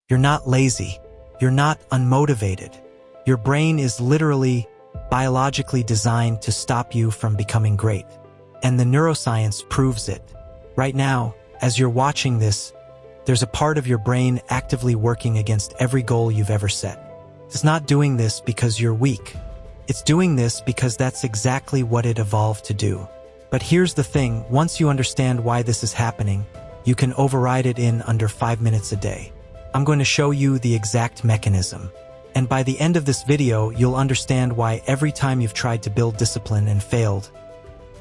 You're not lazy. You're not unmotivated. Your brain is literally biologically designed to stop you from becoming great. And the neuroscience proves it. Right now, as you're watching this, there's a part of your brain actively working against every goal you've ever set. It's not doing this because you're weak. It's doing this because that's exactly what it evolved to do. But here's the thing, once you understand why this is happening, you can override it in under 5 minutes a day. I'm going to show you the exact mechanism. And by the end of this video, you'll understand why every time you've tried to build discipline and failed,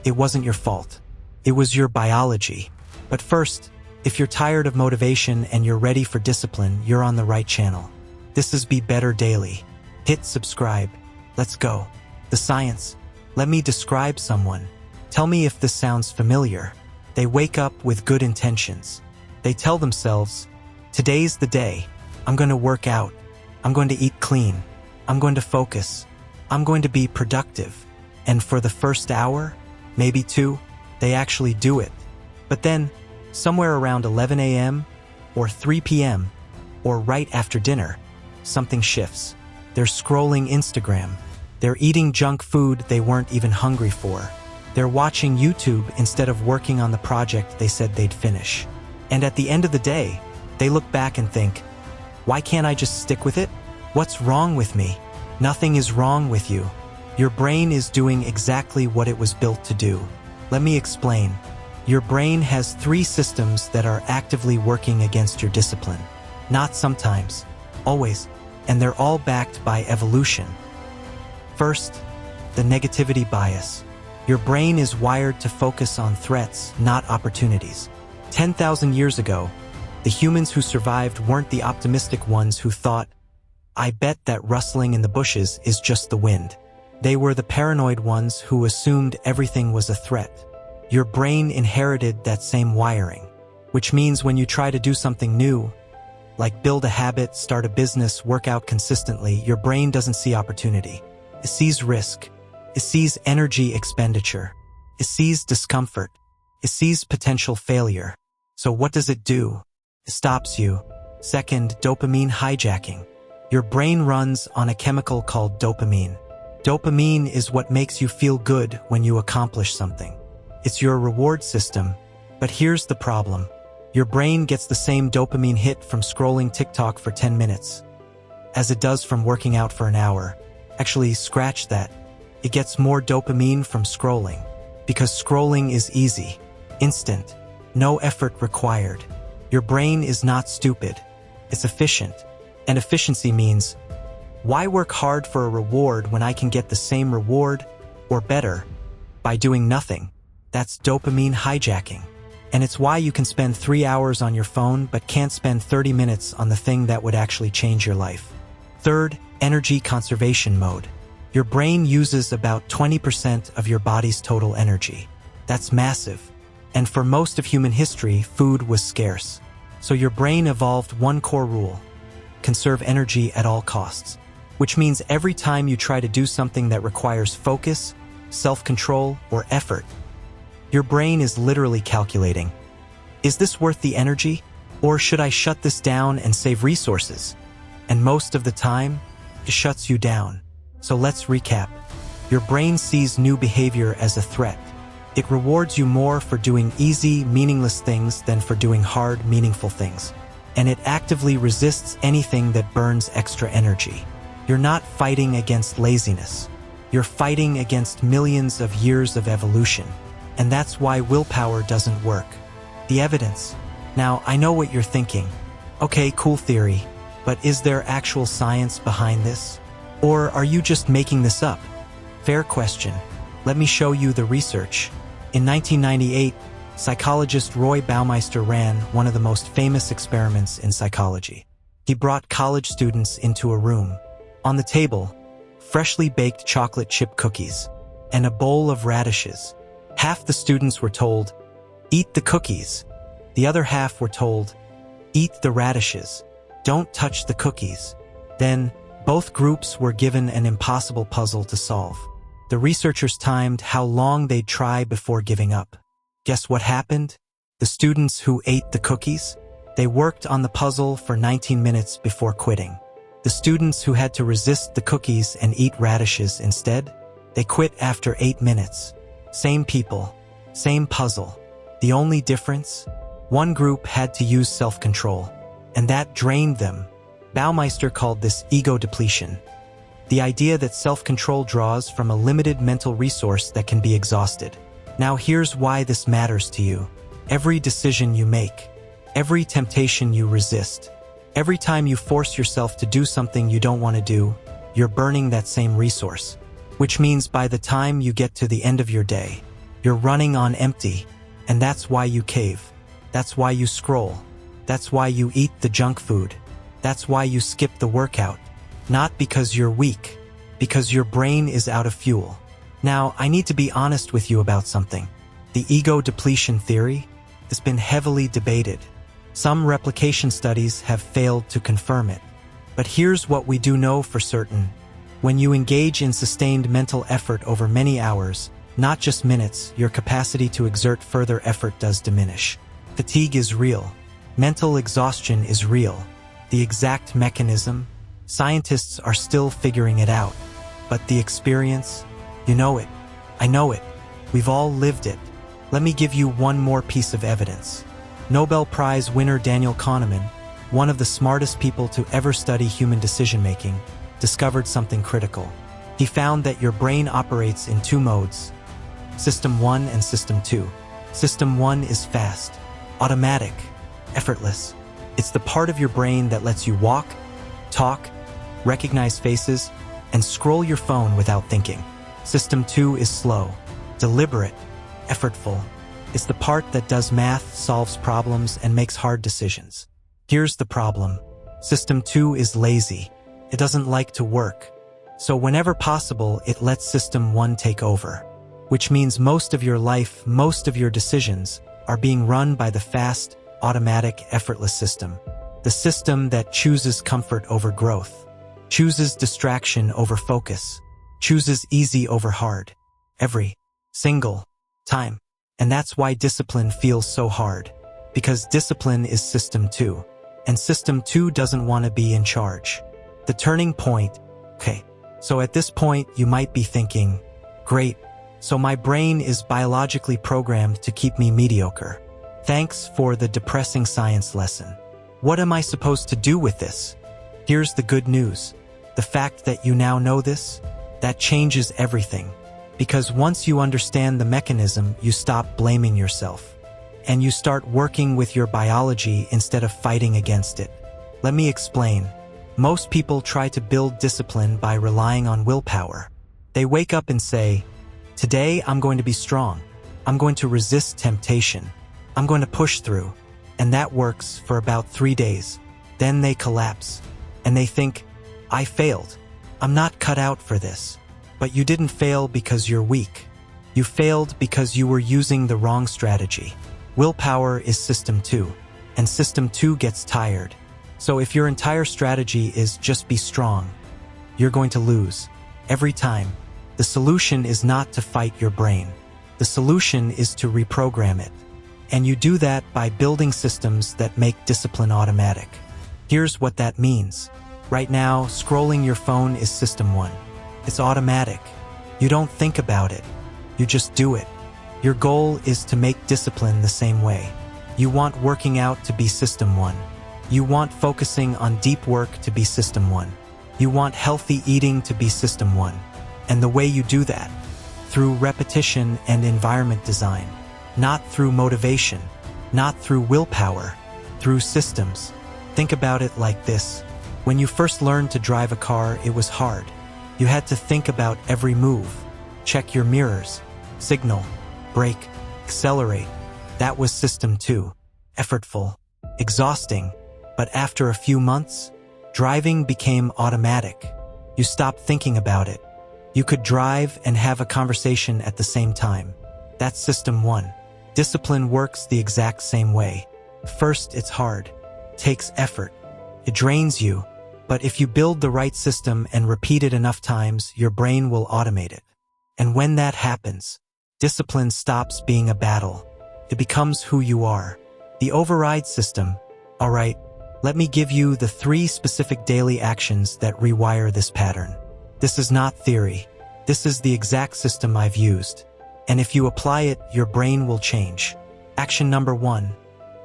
it wasn't your fault. It was your biology. But first, if you're tired of motivation and you're ready for discipline, you're on the right channel. This is Be Better Daily. Hit subscribe. Let's go. The science. Let me describe someone. Tell me if this sounds familiar. They wake up with good intentions. They tell themselves, today's the day. I'm going to work out. I'm going to eat clean. I'm going to focus. I'm going to be productive. And for the first hour, maybe 2, they actually do it. But then, somewhere around 11 a.m. or 3 p.m. or right after dinner, something shifts. They're scrolling Instagram. They're eating junk food they weren't even hungry for. They're watching YouTube instead of working on the project they said they'd finish. And at the end of the day, they look back and think, why can't I just stick with it? What's wrong with me? Nothing is wrong with you. Your brain is doing exactly what it was built to do. Let me explain. Your brain has 3 systems that are actively working against your discipline. Not sometimes, always, and they're all backed by evolution. First, the negativity bias. Your brain is wired to focus on threats, not opportunities. 10,000 years ago, the humans who survived weren't the optimistic ones who thought, I bet that rustling in the bushes is just the wind. They were the paranoid ones who assumed everything was a threat. Your brain inherited that same wiring, which means when you try to do something new, like build a habit, start a business, work out consistently, your brain doesn't see opportunity. It sees risk. It sees energy expenditure. It sees discomfort. It sees potential failure. So what does it do? It stops you. Second, dopamine hijacking. Your brain runs on a chemical called dopamine. Dopamine is what makes you feel good when you accomplish something. It's your reward system. But here's the problem. Your brain gets the same dopamine hit from scrolling TikTok for 10 minutes as it does from working out for an hour. Actually, scratch that. It gets more dopamine from scrolling because scrolling is easy, instant, no effort required. Your brain is not stupid. It's efficient. And efficiency means, why work hard for a reward when I can get the same reward, or better, by doing nothing? That's dopamine hijacking. And it's why you can spend 3 hours on your phone but can't spend 30 minutes on the thing that would actually change your life. Third, energy conservation mode. Your brain uses about 20% of your body's total energy. That's massive. And for most of human history, food was scarce. So your brain evolved one core rule: conserve energy at all costs. Which means every time you try to do something that requires focus, self-control, or effort, your brain is literally calculating, is this worth the energy? Or should I shut this down and save resources? And most of the time, it shuts you down. So let's recap. Your brain sees new behavior as a threat. It rewards you more for doing easy, meaningless things than for doing hard, meaningful things. And it actively resists anything that burns extra energy. You're not fighting against laziness. You're fighting against millions of years of evolution. And that's why willpower doesn't work. The evidence. Now, I know what you're thinking. Okay, cool theory, but is there actual science behind this? Or are you just making this up? Fair question. Let me show you the research. In 1998, psychologist Roy Baumeister ran one of the most famous experiments in psychology. He brought college students into a room. On the table, freshly baked chocolate chip cookies and a bowl of radishes. Half the students were told, eat the cookies. The other half were told, eat the radishes. Don't touch the cookies. Then, both groups were given an impossible puzzle to solve. The researchers timed how long they'd try before giving up. Guess what happened? The students who ate the cookies They worked on the puzzle for 19 minutes before quitting. The students who had to resist the cookies and eat radishes instead, they quit after 8 minutes. Same people, same puzzle. The only difference? One group had to use self-control, and that drained them. Baumeister called this ego depletion. The idea that self-control draws from a limited mental resource that can be exhausted. Now here's why this matters to you. Every decision you make, every temptation you resist, every time you force yourself to do something you don't want to do, you're burning that same resource. Which means by the time you get to the end of your day, you're running on empty, and that's why you cave. That's why you scroll. That's why you eat the junk food. That's why you skip the workout. Not because you're weak, because your brain is out of fuel. Now, I need to be honest with you about something. The ego depletion theory has been heavily debated. Some replication studies have failed to confirm it. But here's what we do know for certain. When you engage in sustained mental effort over many hours, not just minutes, your capacity to exert further effort does diminish. Fatigue is real. Mental exhaustion is real. The exact mechanism, scientists are still figuring it out. But the experience, you know it. I know it. We've all lived it. Let me give you one more piece of evidence. Nobel Prize winner Daniel Kahneman, one of the smartest people to ever study human decision-making, discovered something critical. He found that your brain operates in 2 modes, System 1 and System 2. System 1 is fast, automatic, effortless. It's the part of your brain that lets you walk, talk, recognize faces, and scroll your phone without thinking. System 2 is slow, deliberate, effortful. It's the part that does math, solves problems, and makes hard decisions. Here's the problem. System 2 is lazy. It doesn't like to work. So whenever possible, it lets System 1 take over. Which means most of your life, most of your decisions, are being run by the fast, automatic, effortless system. The system that chooses comfort over growth, chooses distraction over focus, chooses easy over hard, every single time. And that's why discipline feels so hard. Because discipline is System 2. And System 2 doesn't want to be in charge. The turning point, okay, so at this point you might be thinking, great, so my brain is biologically programmed to keep me mediocre. Thanks for the depressing science lesson. What am I supposed to do with this? Here's the good news. The fact that you now know this, that changes everything. Because once you understand the mechanism, you stop blaming yourself. And you start working with your biology instead of fighting against it. Let me explain. Most people try to build discipline by relying on willpower. They wake up and say, today I'm going to be strong. I'm going to resist temptation. I'm going to push through. And that works for about 3 days. Then they collapse. And they think, I failed. I'm not cut out for this. But you didn't fail because you're weak. You failed because you were using the wrong strategy. Willpower is System 2. And System 2 gets tired. So if your entire strategy is just be strong, you're going to lose. Every time. The solution is not to fight your brain. The solution is to reprogram it. And you do that by building systems that make discipline automatic. Here's what that means. Right now, scrolling your phone is System 1. It's automatic. You don't think about it. You just do it. Your goal is to make discipline the same way. You want working out to be System 1. You want focusing on deep work to be System 1. You want healthy eating to be System 1. And the way you do that, through repetition and environment design, not through motivation, not through willpower, through systems. Think about it like this. When you first learned to drive a car, it was hard. You had to think about every move, check your mirrors, signal, brake, accelerate. That was System 2. Effortful, exhausting. But after a few months, driving became automatic. You stopped thinking about it. You could drive and have a conversation at the same time. That's System 1. Discipline works the exact same way. First, it's hard, takes effort. It drains you, but if you build the right system and repeat it enough times, your brain will automate it. And when that happens, discipline stops being a battle. It becomes who you are. The override system, Alright, let me give you the 3 specific daily actions that rewire this pattern. This is not theory. This is the exact system I've used. And if you apply it, your brain will change. Action number 1,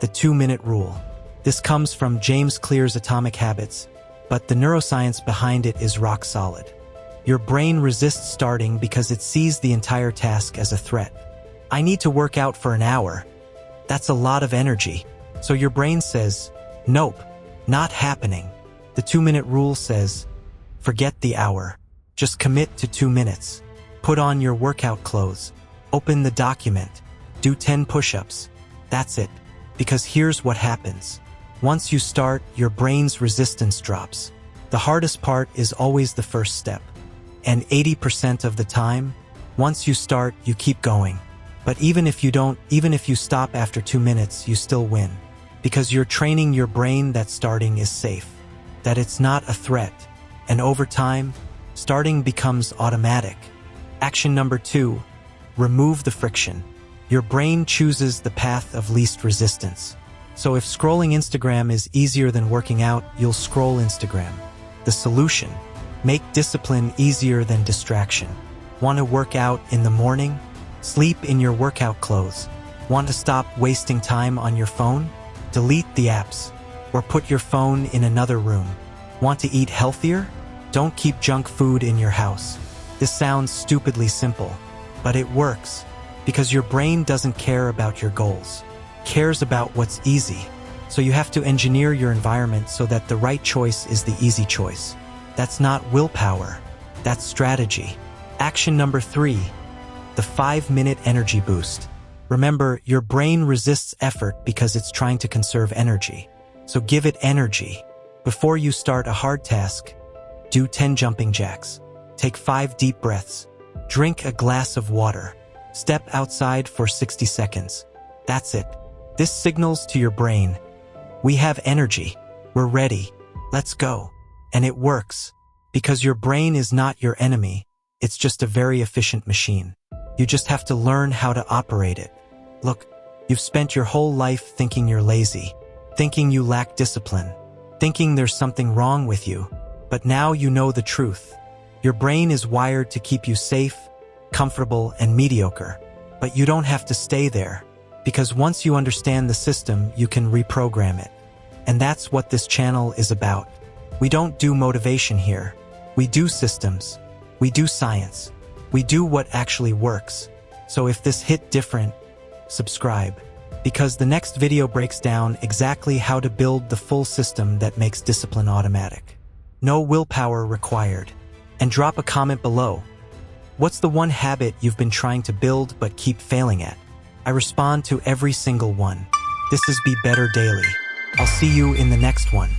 the 2-minute rule. This comes from James Clear's Atomic Habits, but the neuroscience behind it is rock solid. Your brain resists starting because it sees the entire task as a threat. I need to work out for an hour. That's a lot of energy. So your brain says, nope, not happening. The 2-minute rule says, forget the hour. Just commit to 2 minutes. Put on your workout clothes. Open the document. Do 10 push-ups. That's it. Because here's what happens. Once you start, your brain's resistance drops. The hardest part is always the first step. And 80% of the time, once you start, you keep going. But even if you stop after 2 minutes, you still win. Because you're training your brain that starting is safe. That it's not a threat. And over time, starting becomes automatic. Action number 2, remove the friction. Your brain chooses the path of least resistance. So if scrolling Instagram is easier than working out, you'll scroll Instagram. The solution: make discipline easier than distraction. Want to work out in the morning? Sleep in your workout clothes. Want to stop wasting time on your phone? Delete the apps, or put your phone in another room. Want to eat healthier? Don't keep junk food in your house. This sounds stupidly simple, but it works, because your brain doesn't care about your goals. It cares about what's easy. So you have to engineer your environment so that the right choice is the easy choice. That's not willpower. That's strategy. Action number 3, the 5-minute energy boost. Remember, your brain resists effort because it's trying to conserve energy. So give it energy. Before you start a hard task, do 10 jumping jacks. Take 5 deep breaths. Drink a glass of water. Step outside for 60 seconds. That's it. This signals to your brain, we have energy. We're ready. Let's go. And it works. Because your brain is not your enemy. It's just a very efficient machine. You just have to learn how to operate it. Look, you've spent your whole life thinking you're lazy, thinking you lack discipline, thinking there's something wrong with you. But now you know the truth. Your brain is wired to keep you safe, comfortable, and mediocre. But you don't have to stay there. Because once you understand the system, you can reprogram it. And that's what this channel is about. We don't do motivation here. We do systems. We do science. We do what actually works. So if this hit different, subscribe. Because the next video breaks down exactly how to build the full system that makes discipline automatic. No willpower required. And drop a comment below. What's the one habit you've been trying to build but keep failing at? I respond to every single one. This is Be Better Daily. I'll see you in the next one.